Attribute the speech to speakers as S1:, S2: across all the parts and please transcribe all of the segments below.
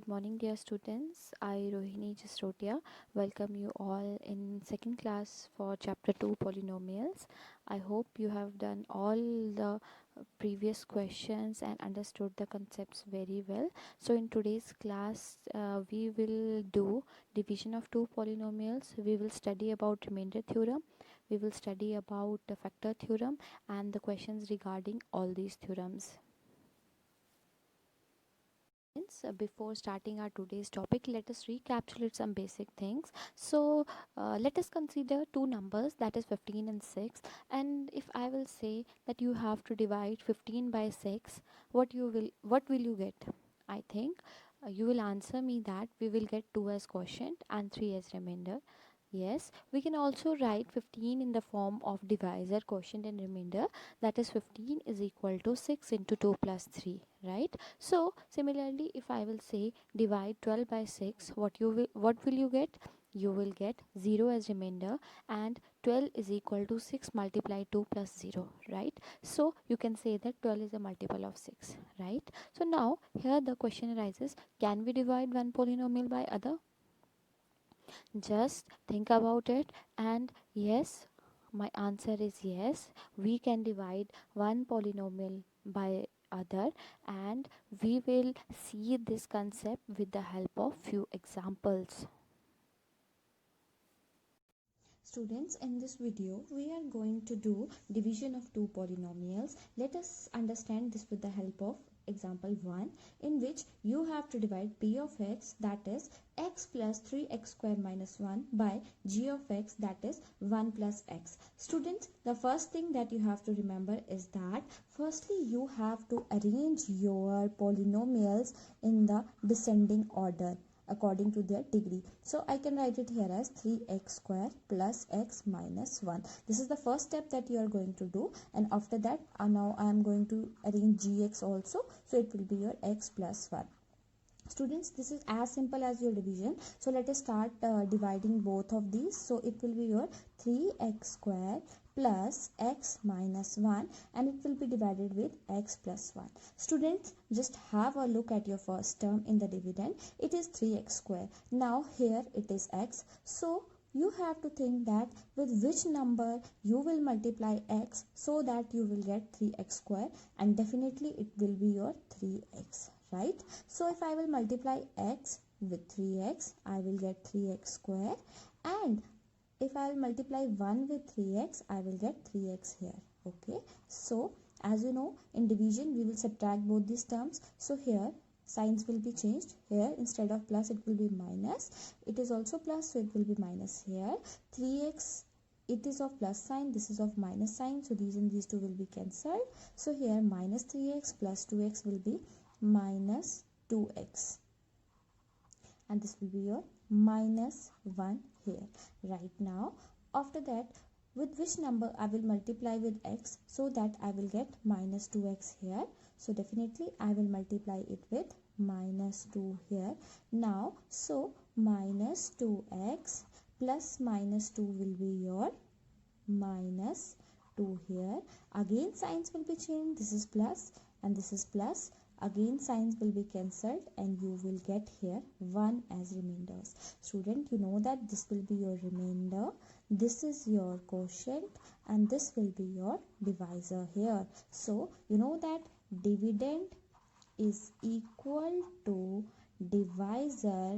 S1: Good morning, dear students. I, Rohini Jasrotia, welcome you all in second class for chapter 2 polynomials. I hope you have done all the previous questions and understood the concepts very well. So, in today's class, we will do division of two polynomials. We will study about remainder theorem. We will study about the factor theorem and the questions regarding all these theorems. Before starting our today's topic, let us recapitulate some basic things. So let us consider two numbers, that is 15 and 6. And if I will say that you have to divide 15 by 6, what will you get? I think you will answer me that we will get 2 as quotient and 3 as remainder. Yes, we can also write 15 in the form of divisor, quotient and remainder, that is 15 is equal to 6 into 2 plus 3, right? So similarly, if I will say divide 12 by 6, what will you get? You will get 0 as remainder, and 12 is equal to 6 multiplied 2 plus 0, right? So you can say that 12 is a multiple of 6, right? So now here the question arises, can we divide one polynomial by other? Just think about it, and yes, my answer is yes, we can divide one polynomial by other, and we will see this concept with the help of few examples.
S2: Students, in this video we are going to do division of two polynomials. Let us understand this with the help of example 1, in which you have to divide p of x, that is x plus 3x square minus 1, by g of x, that is 1 plus x. Students, the first thing that you have to remember is that firstly you have to arrange your polynomials in the descending order according to their degree. So I can write it here as 3x square plus x minus 1. This is the first step that you are going to do, and after that now I am going to arrange gx also, so it will be your x plus 1. Students, this is as simple as your division. So let us start dividing both of these. So it will be your 3x square plus x minus 1, and it will be divided with x plus 1. Students, just have a look at your first term in the dividend. It is 3x square. Now here it is x. So you have to think that with which number you will multiply x so that you will get 3x square, and definitely it will be your 3x, right? So if I will multiply x with 3x, I will get 3x square, and if I will multiply 1 with 3x, I will get 3x here. Okay, so as you know, in division we will subtract both these terms. So here signs will be changed. Here instead of plus it will be minus. It is also plus, so it will be minus here. 3x, it is of plus sign, this is of minus sign, so these and these two will be cancelled. So here minus 3x plus 2x will be minus 2x, and this will be your minus 1 here. Right now, after that, with which number I will multiply with x so that I will get minus 2x here. So definitely I will multiply it with minus 2 here. Now, so minus 2x plus minus 2 will be your minus 2 here. Again signs will be changed. This is plus and this is plus. Again signs will be cancelled, and you will get here 1 as remainders. Student, you know that this will be your remainder, this is your quotient, and this will be your divisor here. So you know that dividend is equal to divisor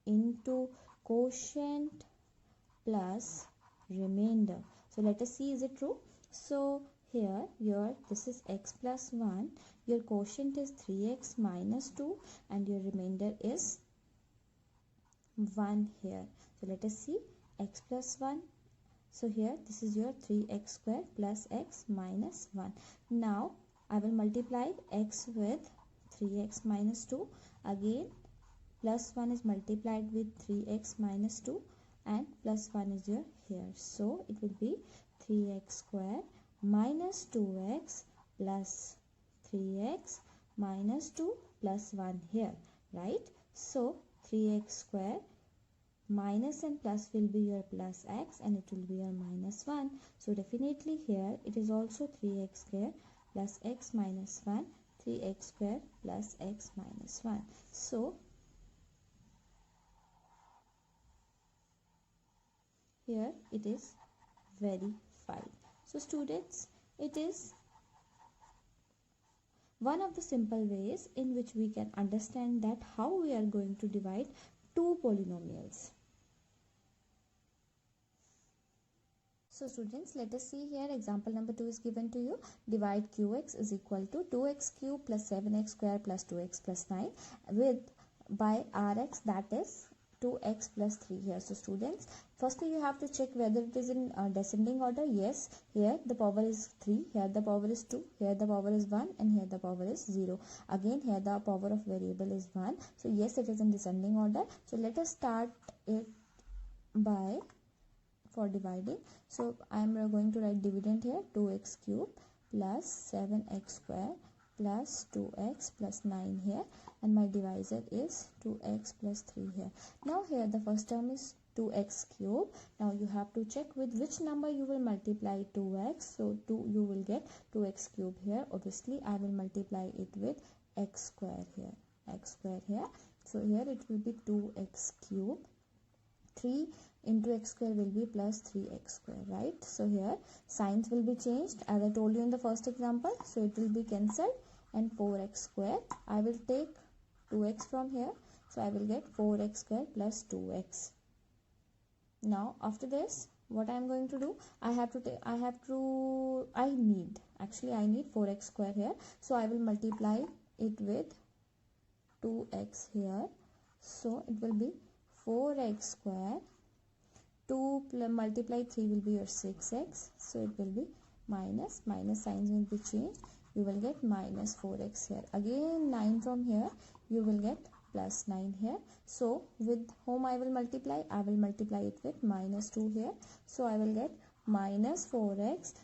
S2: into quotient plus remainder. So let us see, is it true? So here your this is x plus 1, your quotient is 3x minus 2, and your remainder is 1 here. So let us see, x plus 1. So here this is your 3x square plus x minus 1. Now I will multiply x with 3x minus 2. Again plus 1 is multiplied with 3x minus 2, and plus 1 is your here. So it will be 3x square minus 2x plus 3x minus 2 plus 1 here, right? So 3x square minus and plus will be your plus x, and it will be your minus 1. So definitely here it is also 3x square plus x minus 1, 3x square plus x minus 1. So here it is verified. So students, it is one of the simple ways in which we can understand that how we are going to divide two polynomials. So students, let us see here example number 2 is given to you. Divide qx is equal to 2x cube plus 7x square plus 2x plus 9 with by rx, that is 2x plus 3 here. So students, firstly you have to check whether it is in descending order. Yes, here the power is 3, here the power is 2, here the power is 1, and here the power is 0. Again here the power of variable is 1. So yes, it is in descending order. So let us start it by for dividing. So I am going to write dividend here, 2x cube plus 7x square plus 2x plus 9 here, and my divisor is 2x plus 3 here. Now here the first term is 2x cube. Now you have to check with which number you will multiply 2x. So you will get 2x cube here. Obviously I will multiply it with x square here, So here it will be 2x cube. 3 into x square will be plus 3x square, right? So here signs will be changed as I told you in the first example. So it will be cancelled, and 4x square, I will take 2x from here. So I will get 4x square plus 2x. Now after this, what I am going to do, I need 4x square here. So I will multiply it with 2x here. So it will be 4x square. 2 multiply 3 will be your 6x. So it will be minus signs will be changed. You will get minus 4x here. Again 9 from here. You will get plus 9 here. So with whom I will multiply? I will multiply it with minus 2 here. So I will get minus 4x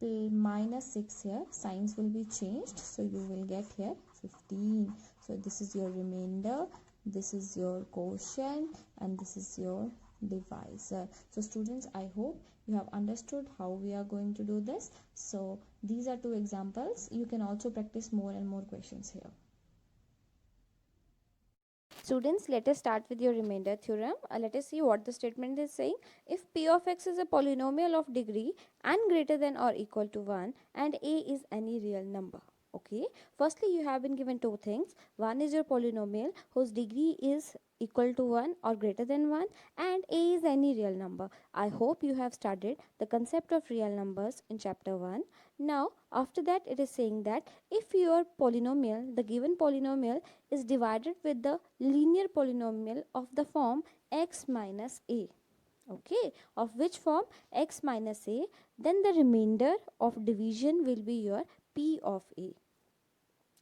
S2: minus 6 here. Signs will be changed. So you will get here 15. So this is your remainder, this is your quotient, and this is your divisor. So students, I hope you have understood how we are going to do this. So these are two examples. You can also practice more and more questions here.
S1: Students, let us start with your remainder theorem. Let us see what the statement is saying. If p of x is a polynomial of degree n greater than or equal to 1 and a is any real number. Okay, firstly you have been given two things. One is your polynomial whose degree is equal to 1 or greater than 1, and a is any real number. I hope you have studied the concept of real numbers in chapter 1. Now after that it is saying that if your polynomial, the given polynomial, is divided with the linear polynomial of the form x minus a, okay, of which form x minus a, then the remainder of division will be your p of a.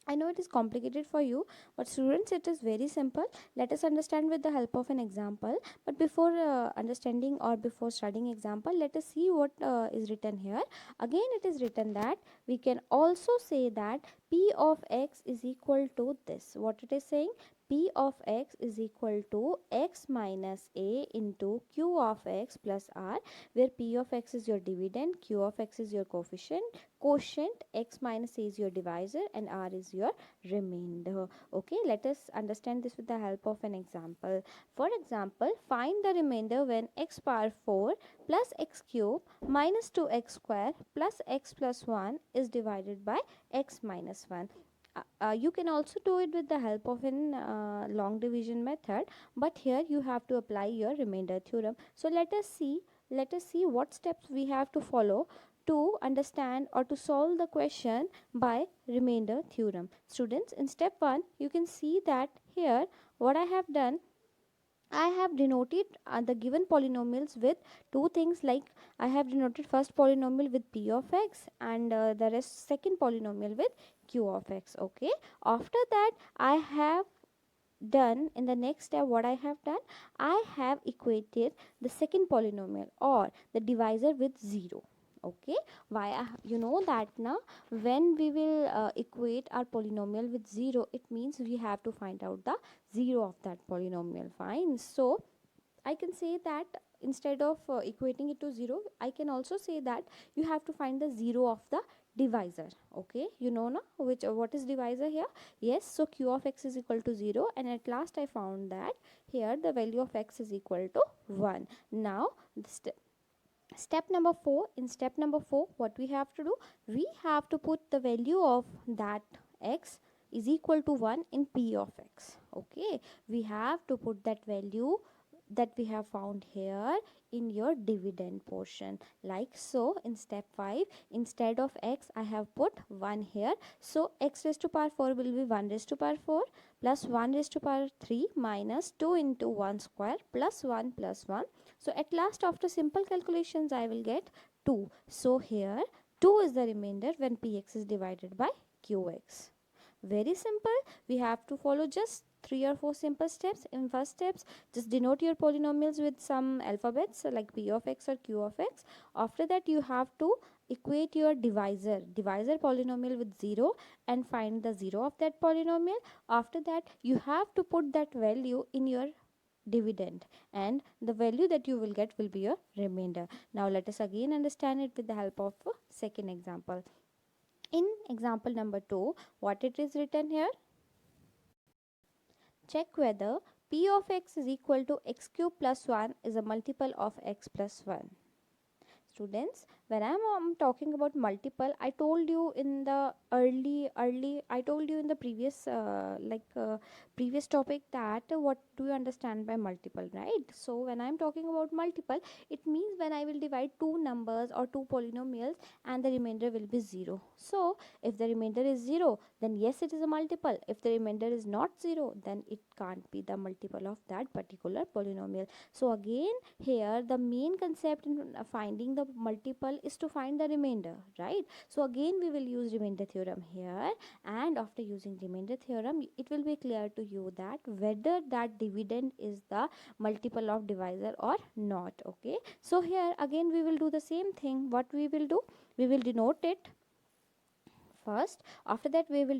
S1: I know it is complicated for you, but students, it is very simple. Let us understand with the help of an example. But before understanding or before studying example, let us see what is written here. Again, it is written that we can also say that p of x is equal to this. What it is saying? P of x is equal to x minus a into q of x plus r, where p of x is your dividend, q of x is your quotient, x minus a is your divisor, and r is your remainder. Okay, let us understand this with the help of an example. For example, find the remainder when x power 4 plus x cube minus 2x square plus x plus 1 is divided by x minus 1. You can also do it with the help of an long division method, but here you have to apply your remainder theorem. So let us see what steps we have to follow to understand or to solve the question by remainder theorem. Students, in step 1 you can see that here what I have done, I have denoted the given polynomials with two things, like I have denoted first polynomial with p of x and the rest second polynomial with q of x. Okay, after that I have done in the next step, what I have done, I have equated the second polynomial or the divisor with 0. Okay, why you know that now when we will equate our polynomial with 0, it means we have to find out the 0 of that polynomial. Fine, so I can say that instead of equating it to 0, I can also say that you have to find the 0 of the divisor. Okay, you know now which what is divisor here? Yes, so q of x is equal to 0, and at last I found that here the value of x is equal to 1. Now step number 4. In step number 4, what we have to do, we have to put the value of that x is equal to 1 in p of x. Okay, we have to put that value that we have found here in your dividend portion, like so. In step 5, instead of x I have put 1 here, so x raised to power 4 will be 1 raised to power 4 plus 1 raised to power 3 minus 2 into 1 square plus 1 plus 1. So at last, after simple calculations, I will get 2. So here 2 is the remainder when px is divided by qx. Very simple. We have to follow just 3 or 4 simple steps. In first steps, just denote your polynomials with some alphabets like p of x or q of x. After that, you have to equate your divisor polynomial with 0 and find the 0 of that polynomial. After that, you have to put that value in your dividend, and the value that you will get will be your remainder. Now let us again understand it with the help of a second example. In example number 2, what it is written here, check whether p of x is equal to x cube plus 1 is a multiple of x plus 1. Students, when I'm talking about multiple, I told you in the early I told you in the previous previous topic that what do you understand by multiple, right? So when I'm talking about multiple, it means when I will divide two numbers or two polynomials and the remainder will be 0. So if the remainder is 0, then yes, it is a multiple. If the remainder is not 0, then it can't be the multiple of that particular polynomial. So again, here the main concept in finding the multiple is to find the remainder, right? So again we will use remainder theorem here, and after using remainder theorem, it will be clear to you that whether that dividend is the multiple of divisor or not. Okay, so here again we will do the same thing. What we will do, we will denote it first. After that, we will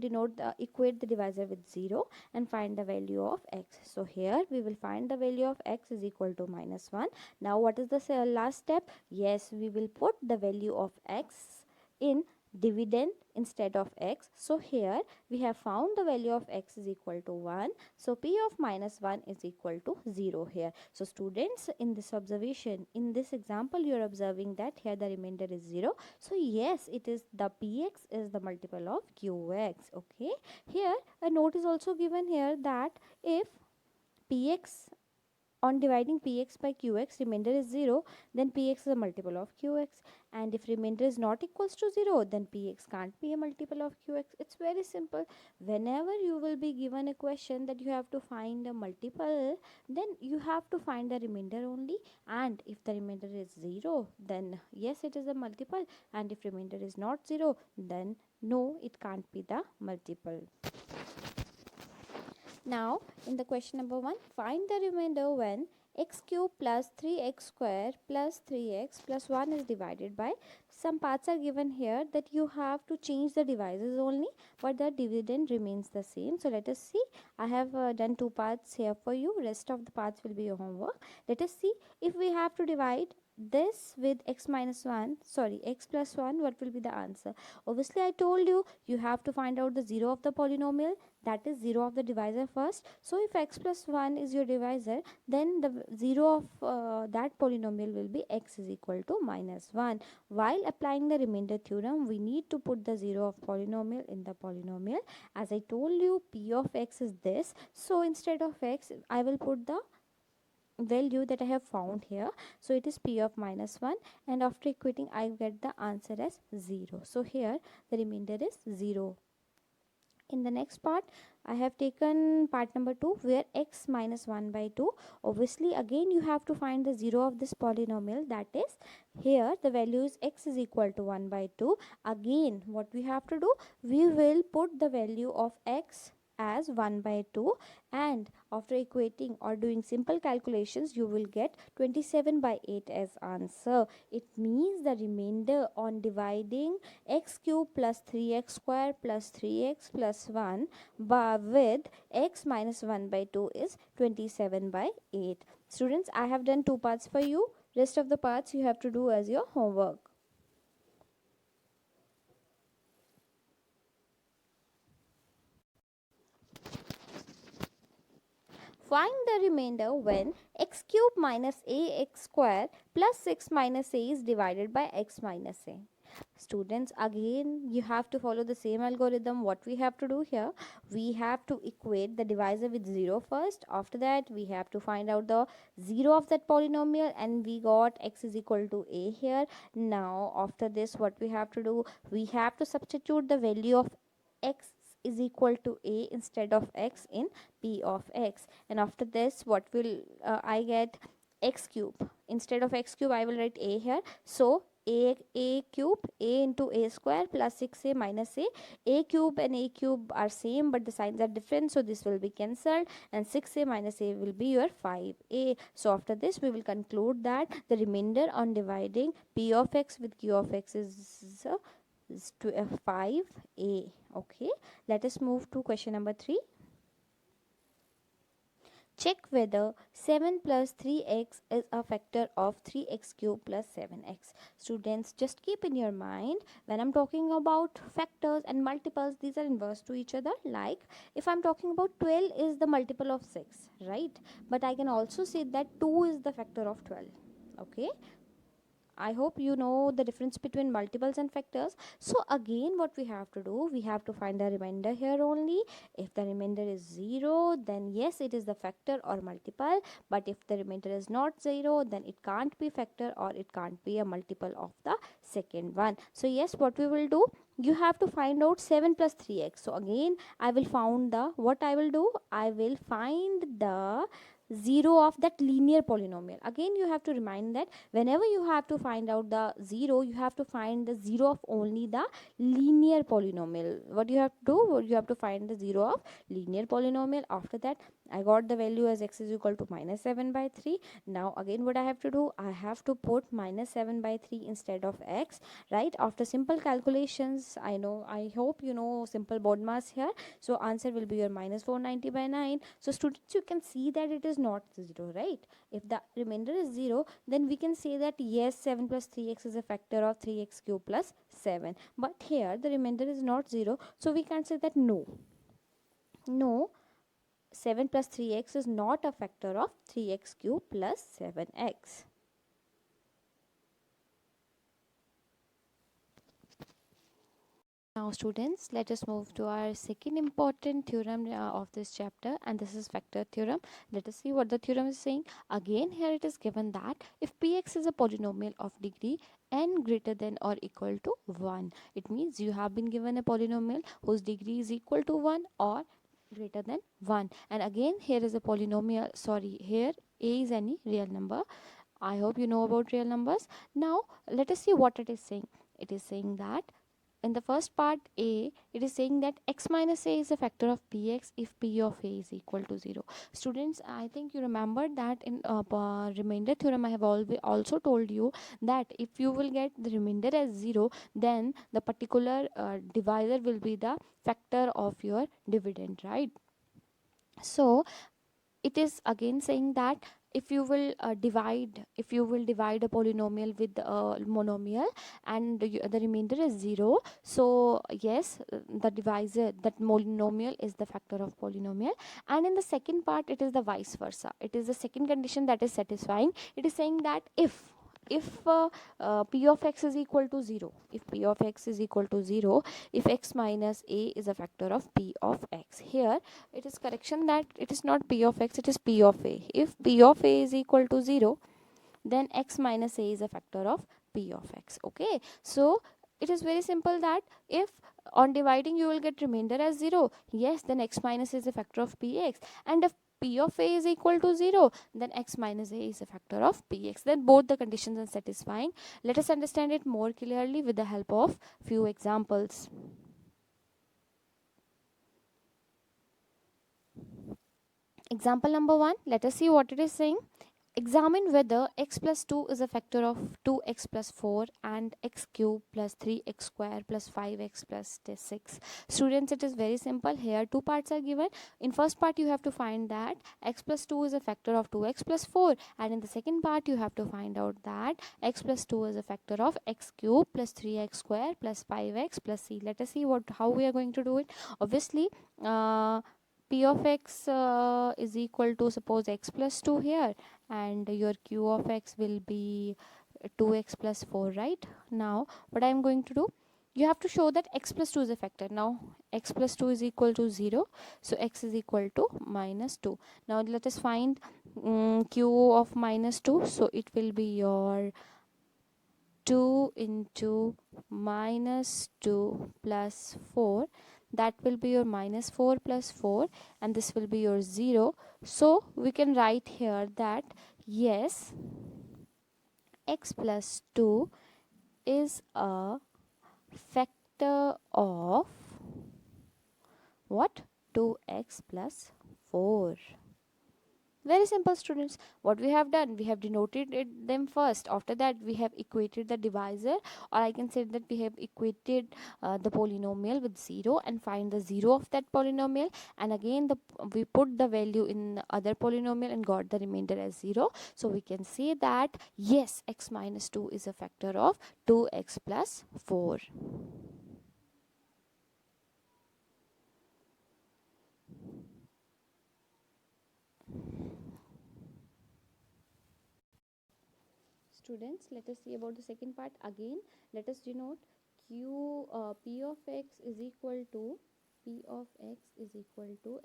S1: equate the divisor with 0 and find the value of x. So here we will find the value of x is equal to minus 1. Now what is the last step? Yes, we will put the value of x in dividend instead of x. So here we have found the value of x is equal to 1. So p of minus 1 is equal to 0 here. So students, in this observation, in this example, you are observing that here the remainder is 0. So yes, it is the px is the multiple of qx. Okay, here a note is also given here that if px, on dividing px by qx, remainder is 0, then px is a multiple of qx, and if remainder is not equals to 0, then px can't be a multiple of qx. It's very simple. Whenever you will be given a question that you have to find a multiple, then you have to find the remainder only, and if the remainder is 0, then yes, it is a multiple, and if remainder is not 0, then no, it can't be the multiple. Now, in the question number 1, find the remainder when x cube plus 3x square plus 3x plus 1 is divided by. Some parts are given here that you have to change the divisors only, but the dividend remains the same. So let us see. I have done two parts here for you. Rest of the parts will be your homework. Let us see, if we have to divide this with x minus 1, sorry, x plus 1, what will be the answer? Obviously, I told you, you have to find out the 0 of the polynomial, that is 0 of the divisor first. So if x plus 1 is your divisor, then the 0 of that polynomial will be x is equal to minus 1. While applying the remainder theorem, we need to put the 0 of polynomial in the polynomial. As I told you, p of x is this, so instead of x, I will put the value that I have found here. So it is p of minus 1, and after equating, I get the answer as 0. So here the remainder is 0. In the next part, I have taken part number 2, where x minus 1 by 2. Obviously, again you have to find the 0 of this polynomial, that is here the value is x is equal to 1 by 2. Again, what we have to do, we will put the value of x as 1 by 2, and after equating or doing simple calculations, you will get 27 by 8 as answer. It means the remainder on dividing x cube plus 3x square plus 3x plus 1 with x minus 1 by 2 is 27 by 8. Students, I have done two parts for you. Rest of the parts you have to do as your homework. Find the remainder when x cube minus ax square plus 6 minus a is divided by x minus a. Students, again you have to follow the same algorithm. What we have to do here, we have to equate the divisor with 0 first. After that we have to find out the 0 of that polynomial, and we got x is equal to a here. Now after this, what we have to do, we have to substitute the value of x is equal to a instead of x in p of x. And after this, what will I get? X cube. Instead of x cube, I will write a here. So a cube, a into a square plus 6a minus a cube and a cube are same but the signs are different, so this will be cancelled, and 6a minus a will be your 5a. So after this, we will conclude that the remainder on dividing p of x with q of x is 5a. Okay, let us move to question number 3. Check whether 7 plus 3x is a factor of 3x cube plus 7x. Students, just keep in your mind, when I'm talking about factors and multiples, these are inverse to each other. Like if I'm talking about 12 is the multiple of 6, right? But I can also say that 2 is the factor of 12. Okay, I hope you know the difference between multiples and factors. So again, what we have to do, we have to find the remainder here only. If the remainder is 0, then yes, it is the factor or multiple. But if the remainder is not 0, then it can't be factor or it can't be a multiple of the second one. So yes, what we will do, you have to find out 7 plus 3x. So again, I will find the, what I will do, I will find the 0 of that linear polynomial. Again, you have to remind that whenever you have to find out the 0, you have to find the 0 of only the linear polynomial. What you have to do, you have to find the 0 of linear polynomial. After that, I got the value as x is equal to minus 7 by 3. Now again, what I have to do, I have to put minus 7 by 3 instead of x, right? After simple calculations, I hope you know simple BODMAS here. So answer will be your minus 490 by 9. So students, you can see that it is not 0, right? If the remainder is 0, then we can say that yes, 7 plus 3x is a factor of 3x cube plus 7. But here the remainder is not 0, so we can't say that no, 7 plus 3x is not a factor of 3x cube plus 7x. Now students, let us move to our second important theorem of this chapter, and this is factor theorem. Let us see what the theorem is saying. Again, here it is given that if px is a polynomial of degree n greater than or equal to 1, it means you have been given a polynomial whose degree is equal to 1 or greater than 1. And again, here is a polynomial, here a is any real number. I hope you know about real numbers. Now let us see what it is saying. It is saying that in the first part a, it is saying that x minus a is a factor of px if p of a is equal to 0. Students, I think you remember that in remainder theorem I have also told you that if you will get the remainder as 0, then the particular divisor will be the factor of your dividend, right? So it is again saying that if you will divide a polynomial with a monomial and the remainder is 0, so yes, the divisor, that monomial, is the factor of polynomial. And in the second part, it is the vice versa. It is the second condition that is satisfying. It is saying that if p of x is equal to 0, if x minus a is a factor of p of x, here it is correction that it is not p of x, it is p of a. If p of a is equal to 0, then x minus a is a factor of p of x. Okay, so it is very simple that if on dividing you will get remainder as 0, yes, then x minus is a factor of px, and if p of a is equal to 0, then x minus a is a factor of px. Then both the conditions are satisfying. Let us understand it more clearly with the help of few examples. Example number 1, let us see what it is saying. Examine whether x plus 2 is a factor of 2x plus 4 and x cube plus 3x square plus 5x plus 6. Students, it is very simple. Here two parts are given. In first part, you have to find that x plus 2 is a factor of 2x plus 4, and in the second part, you have to find out that x plus 2 is a factor of x cube plus 3x square plus 5x plus c. Let us see how we are going to do it. Obviously, p of x is equal to, suppose, x plus 2 here, and your q of x will be 2x plus 4, right? Now what I am going to do, you have to show that x plus 2 is a factor. Now x plus 2 is equal to 0, so x is equal to minus 2. Now let us find q of minus 2. So it will be your 2 into minus 2 plus 4, that will be your minus 4 plus 4, and this will be your 0. So we can write here that yes, x plus 2 is a factor of what? 2x plus 4. Very simple, students. What we have done, we have denoted them first. After that, we have equated the divisor, or I can say that we have equated the polynomial with 0 and find the 0 of that polynomial. And again, we put the value in the other polynomial and got the remainder as 0. So we can say that yes, x minus 2 is a factor of 2x plus 4. Students, let us see about the second part. Again, let us denote p of x is equal to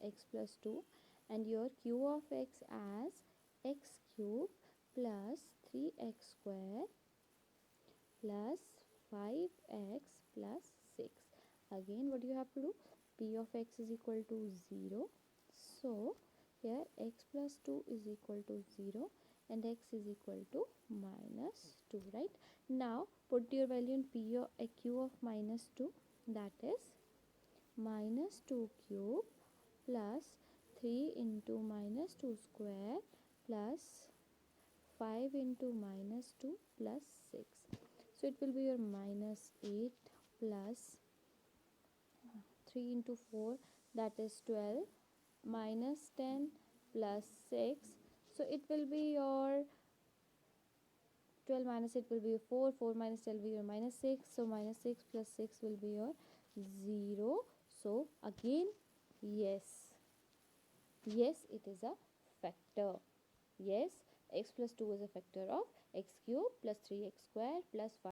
S1: x plus 2, and your q of x as x cube plus 3x square plus 5x plus 6. Again, what you have to do, p of x is equal to 0, so here x plus 2 is equal to 0 and x is equal to minus 2, right? Now put your value in q of minus 2, that is minus 2 cube plus 3 into minus 2 square plus 5 into minus 2 plus 6. So it will be your minus 8 plus 3 into 4, that is 12, minus 10 plus 6. So it will be your 12 minus 8 will be 4, 4 minus 12 will be your minus 6. So minus 6 plus 6 will be your 0. So again, yes, it is a factor. Yes, x plus 2 is a factor of x cube plus 3x square plus 5.